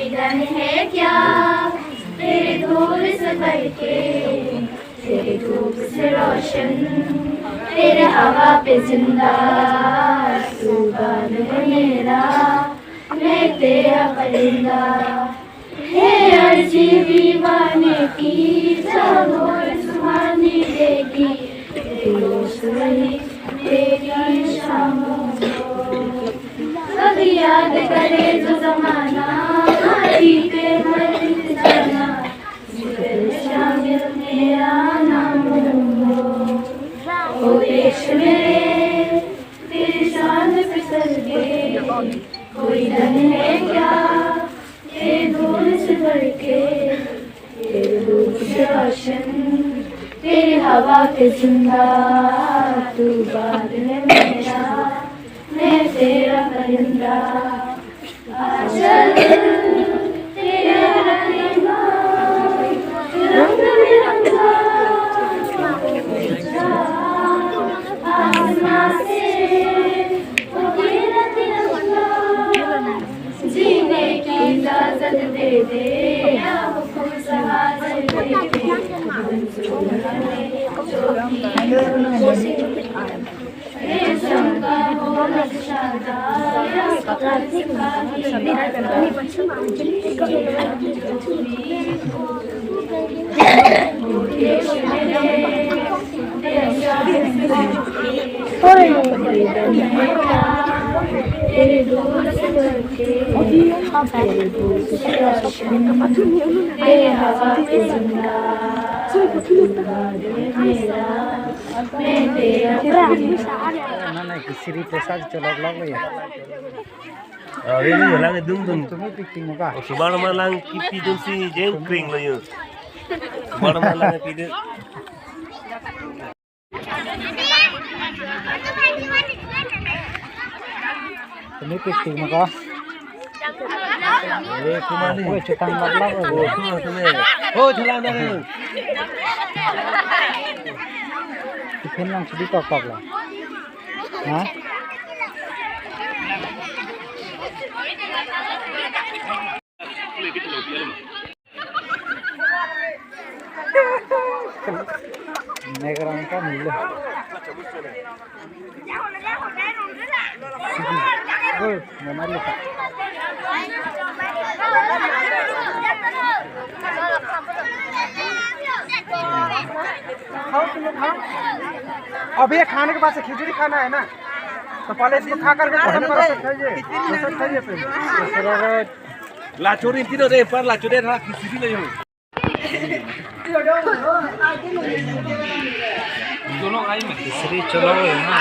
धन है क्या तेरे धूल से भरके, तेरे धूप से रोशन, तेरे हवा पे जिंदा। तू बाल है मेरा, मैं तेरा परिंदा। है अर्जी दीवाने की, जागो सुहानी देगी, तेरी तेरी शामों को। कभी याद करे जो जमाना, जीते मर जाना, तेरे शामिल मेरा नाम हो। ओ देश मेरे तेरी शान फिसल के, कोई धन है क्या तेरे धूल से भर के, तेरे धूप से रोशन, तेरी हवा पे जिंदा। तू बाल है मेरा, मैं तेरा परिंदा। आचल तेरा रंगा, रंग बिरंगा, आसमां से उतरा तिरंगा। जीने की इजाजत दे दे, हुक्म शहादत दे दे। तेरे दूर से बढ़के, तेरे दूर से रोशन, तेरे हवा पे जिंदा। मेरा मैं तेरा ना किसी प्रसाद चला लगे ini malang dung dung. तुम्हें पिक्टिंग होगा Subar malang kipi dung si jeng kring lah yo. Subar malang kipi dia. तुम्हें पिक्टिंग होगा Eh kumani. वो चेतन मतलब Oh kumani kumani. Oh jalan dah ni. Tiffin lunch भी तो पकड़ा हाँ नेगरान का मिले ओ नमर लिखा अभी ये खाने के बाद से खिचड़ी खाना है ना, तो पहले इसको खा करके खत्म करो, फिर खाइए फिर। Lacurin tidak deh, par lacurin lah kisi lah yo. Tolong air mah. तीसरी चलो ना